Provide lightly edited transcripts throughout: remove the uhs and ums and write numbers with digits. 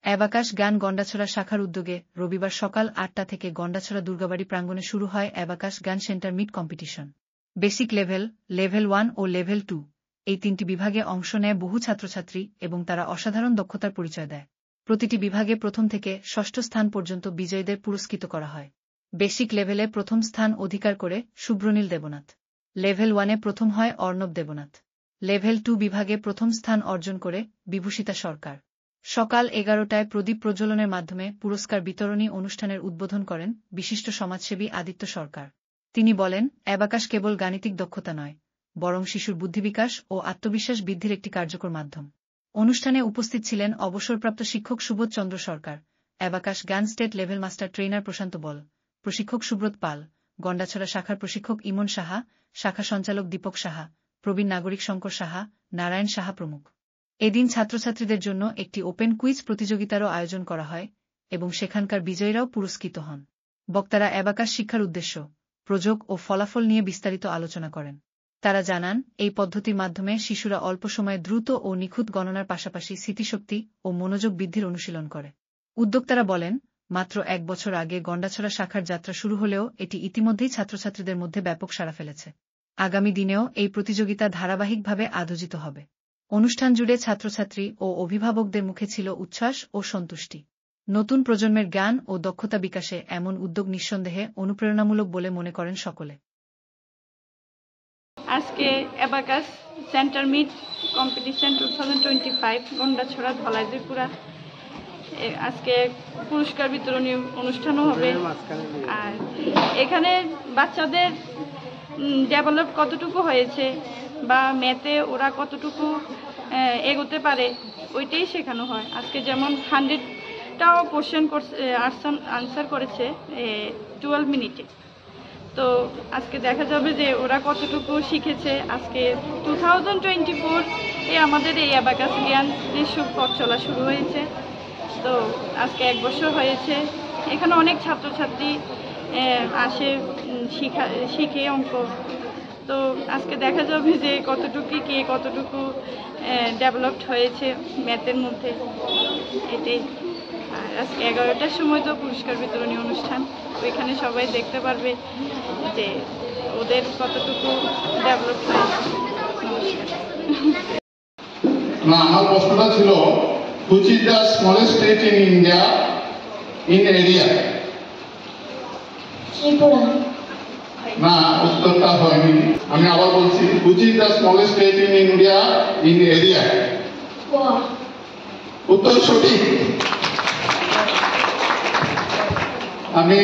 অ্যাবাকাশ জ্ঞান গন্ডাছড়া শাখার উদ্যোগে রবিবার সকাল ৮টা থেকে গন্ডাছড়া দুর্গাবাড়ি প্রাঙ্গণে শুরু হয় অ্যাবাকাশ জ্ঞান centre meet competition. Basic level, level 1 ও লেভেল 2 এই 3টি বিভাগে অংশ নেয় বহু ছাত্রছাত্রী এবং তারা অসাধারণ দক্ষতার পরিচয় দেয়। প্রতিটি বিভাগে প্রথম থেকে ষষ্ঠ স্থান পর্যন্ত বিজয়ীদের পুরস্কৃত করা হয়। বেসিক লেভেলে প্রথম স্থান অধিকার করে শুভ্রনীল দেবনাথ। লেভেল 1-এ প্রথম হয় অর্ণব দেবনাথ। লেভেল 2 বিভাগে প্রথম স্থান অর্জন করে বিভূষিতা সরকার। সকাল 11টায় প্রদীপ প্রজ্বলনের মাধ্যমে পুরস্কার বিতরণী অনুষ্ঠানের উদ্বোধন করেন বিশিষ্ট সমাজসেবী আদিত্য সরকার। তিনি বলেন, অ্যাবাকাশ কেবল গাণিতিক দক্ষতা নয়, বরং শিশুর বুদ্ধিবিকাশ ও আত্মবিশ্বাস বৃদ্ধির একটি কার্যকর মাধ্যম। অনুষ্ঠানে উপস্থিত ছিলেন অবসরপ্রাপ্ত শিক্ষক সুবোধ চন্দ্র সরকার, অ্যাবাকাশ জ্ঞান স্টেট লেভেল মাস্টার ট্রেনার প্রশান্ত বল, প্রশিক্ষক সুব্রত পাল, গন্ডাছড়া শাখার প্রশিক্ষক ইমন সাহা, শাখা সঞ্চালক দীপক সাহা, প্রবীণ নাগরিক শঙ্কর সাহা, নারায়ণ সাহা প্রমুখ। এদিন ছাত্রছাত্রীদের জন্য একটি ওপেন কুইজ প্রতিযোগিতারও আয়োজন করা হয় এবং সেখানকার বিজয়ীরাও পুরস্কৃত হন। বক্তারা অ্যাবাকাশ শিক্ষার উদ্দেশ্য, প্রযোগ ও ফলাফল নিয়ে বিস্তারিত আলোচনা করেন। তারা জানান, এই পদ্ধতির মাধ্যমে শিশুরা অল্প সময়ে দ্রুত ও নিখুঁত গণনার পাশাপাশি স্মৃতিশক্তি ও মনোযোগ বৃদ্ধির অনুশীলন করে। উদ্যোক্তারা বলেন, মাত্র 1 বছর আগে গন্ডাছড়া শাখার যাত্রা শুরু হলেও এটি ইতিমধ্যেই ছাত্রছাত্রীদের মধ্যে ব্যাপক সাড়া ফেলেছে। আগামী দিনেও এই প্রতিযোগিতা ধারাবাহিকভাবে আয়োজিত হবে। অনুষ্ঠান জুড়ে ছাত্রছাত্রী ও অভিভাবকদের মুখে ছিল উচ্ছ্বাস ও সন্তুষ্টি। নতুন প্রজন্মের জ্ঞান ও দক্ষতা বিকাশে এমন উদ্যোগ নিঃসন্দেহে অনুপ্রেরণামূলক বলে মনে করেন সকলে। আজকে Abakash centre meet competition 2025 Gandacherra ধলাইজুরপুরা আজকে পুরস্কার বিতরণী অনুষ্ঠানও হবে। আর এখানে বাচ্চাদের ডেভেলপ কতটুকু হয়েছে বা ম্যাথে ওরা কতটুকু এগোতে পারে ওইটাই শেখানো হয়। আজকে যেমন 100টাও কোশ্চেন আনসার করেছে 12 মিনিটে। তো আজকে দেখা যাবে যে ওরা কতটুকু শিখেছে। আজকে 2024-এ আমাদের এই অ্যাবাকাশ জ্ঞান পথ চলা শুরু হয়েছে। তো আজকে 1 বছর হয়েছে। এখানে অনেক ছাত্রছাত্রী আসে শিখে অঙ্ক। তো আজকে দেখা যাবে যে কতটুকু ডেভেলপড হয়েছে ম্যাথের মধ্যে, এটাই। আর আজকে 11টার সময় তো পুরস্কার বিতরণী অনুষ্ঠান, ওইখানে সবাই দেখতে পারবে যে ওদের কতটুকু ডেভেলপ হয়েছে। না, আমার প্রশ্নটা ছিল, which is the smallest state in India in area? Tripura. না, উত্তরটা হয়নি। আমি আবার বলছি, which is the smallest state in India in area? Goa. উত্তর সঠিক। আমি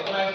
হয়